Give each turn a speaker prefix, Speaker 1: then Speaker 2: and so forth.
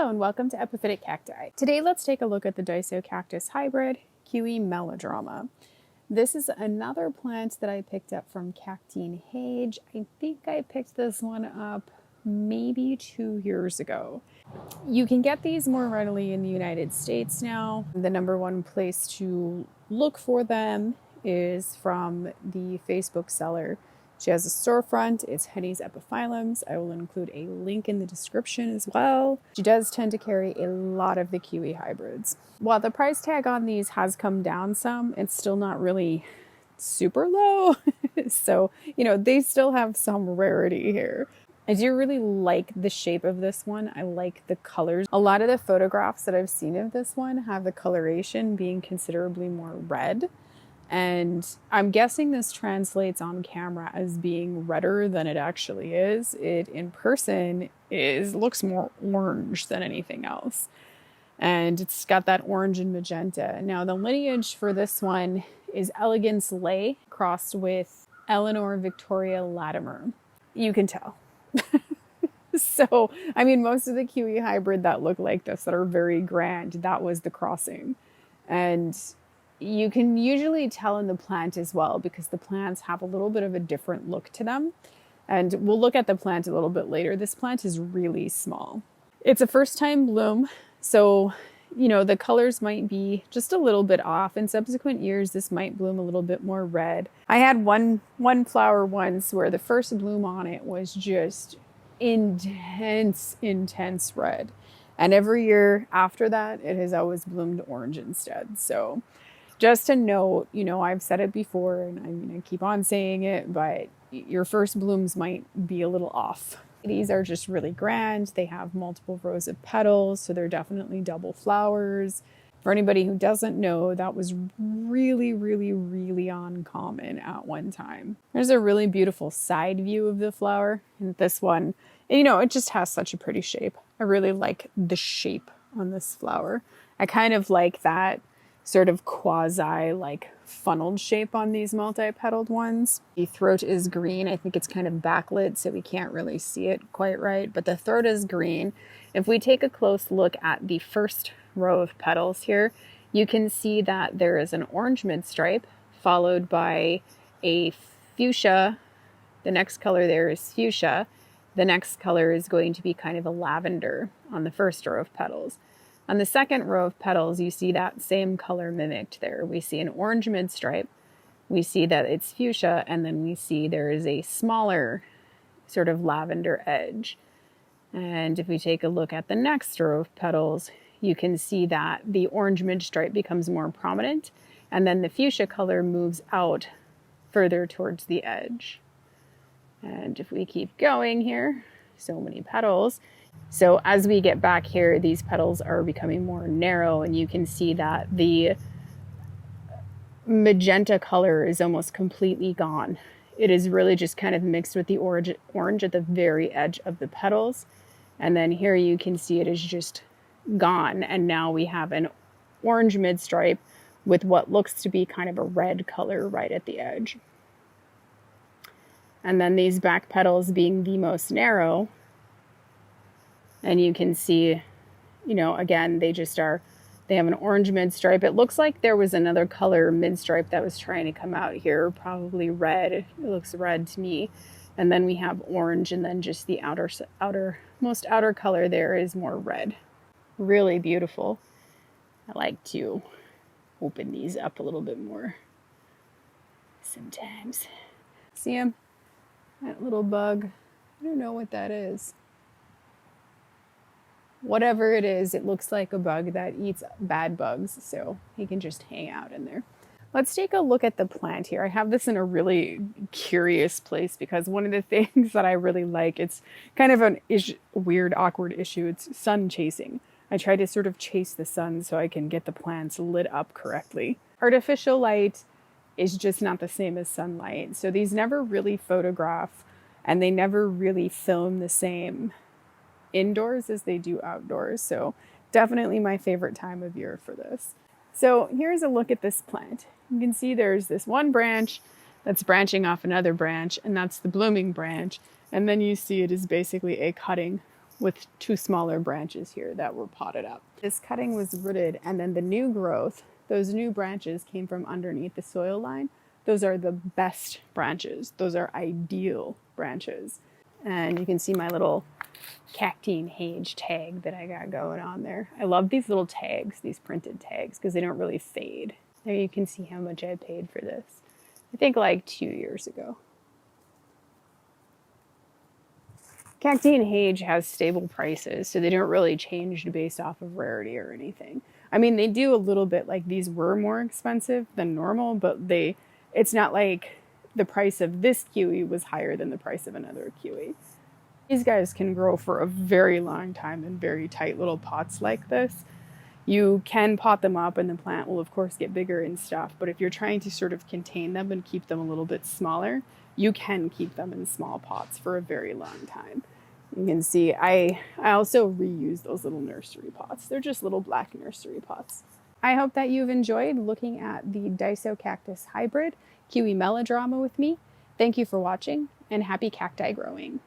Speaker 1: Hello and welcome to Epiphytic Cacti. Today let's take a look at the Disocactus hybrid Kiwi Melodrama. This is another plant that I picked up from Kakteen-Haage. I think I picked this one up maybe 2 years ago. You can get these more readily in the United States now. The number one place to look for them is from the Facebook seller. She has a storefront. It's Henny's Epiphyllums. I will include a link in the description as well. She does tend to carry a lot of the Kiwi hybrids. While the price tag on these has come down some, it's still not really super low. So, they still have some rarity here. I do really like the shape of this one. I like the colors. A lot of the photographs that I've seen of this one have the coloration being considerably more red. And I'm guessing this translates on camera as being redder than it actually is. It in person looks more orange than anything else. And it's got that orange and magenta. Now the lineage for this one is Elegans Laye crossed with Eleanor Victoria Latimer. You can tell. So, most of the Kiwi hybrid that look like this, that are very grand, that was the crossing. And you can usually tell in the plant as well because the plants have a little bit of a different look to them. And we'll look at the plant a little bit later. This plant is really small. It's a first time bloom. So, the colors might be just a little bit off. In subsequent years, this might bloom a little bit more red. I had one flower once where the first bloom on it was just intense red. And every year after that, it has always bloomed orange instead. So just a note, I've said it before and I'm going to keep on saying it, but your first blooms might be a little off. These are just really grand. They have multiple rows of petals, so they're definitely double flowers. For anybody who doesn't know, that was really uncommon at one time. There's a really beautiful side view of the flower. And this one, it just has such a pretty shape. I really like the shape on this flower. I kind of like that sort of quasi funneled shape on these multi-petaled ones. The throat is green. I think it's kind of backlit, so we can't really see it quite right, but the throat is green. If we take a close look at the first row of petals here, you can see that there is an orange midstripe followed by a fuchsia. The next color there is fuchsia. The next color is going to be kind of a lavender on the first row of petals. On the second row of petals, you see that same color mimicked there. We see an orange midstripe. We see that it's fuchsia, and then we see there is a smaller sort of lavender edge. And if we take a look at the next row of petals, you can see that the orange midstripe becomes more prominent, and then the fuchsia color moves out further towards the edge. And if we keep going here, so many petals. So as we get back here, these petals are becoming more narrow, and you can see that the magenta color is almost completely gone. It is really just kind of mixed with the orange at the very edge of the petals. And then here you can see it is just gone. And now we have an orange midstripe with what looks to be kind of a red color right at the edge. And then these back petals being the most narrow. And you can see, again, they have an orange midstripe. It looks like there was another color midstripe that was trying to come out here, probably red. It looks red to me. And then we have orange, and then just the outermost outer color there is more red. Really beautiful. I like to open these up a little bit more sometimes. See him? That little bug. I don't know what that is. Whatever it is, it looks like a bug that eats bad bugs, so he can just hang out in there. Let's take a look at the plant here. I have this in a really curious place because one of the things that I really like, it's kind of a weird, awkward issue. It's sun chasing. I try to sort of chase the sun so I can get the plants lit up correctly. Artificial light is just not the same as sunlight, so these never really photograph and they never really film the same indoors as they do outdoors. So definitely my favorite time of year for this. So here's a look at this plant. You can see there's this one branch that's branching off another branch, and that's the blooming branch. And then you see it is basically a cutting with two smaller branches here that were potted up. This cutting was rooted, and then the new growth, those new branches came from underneath the soil line. Those are the best branches. Those are ideal branches. And you can see my little Kakteen-Haage tag that I got going on there. I love these little tags, these printed tags, because they don't really fade. There you can see how much I paid for this. I think like 2 years ago. Kakteen-Haage has stable prices, so they don't really change based off of rarity or anything. I mean, they do a little bit, like these were more expensive than normal, but it's not like the price of this kiwi was higher than the price of another kiwi. These guys can grow for a very long time in very tight little pots like this. You can pot them up and the plant will of course get bigger and stuff, but if you're trying to sort of contain them and keep them a little bit smaller, you can keep them in small pots for a very long time. You can see I also reuse those little nursery pots. They're just little black nursery pots. I hope that you've enjoyed looking at the Disocactus hybrid Kiwi Melodrama with me. Thank you for watching, and happy cacti growing.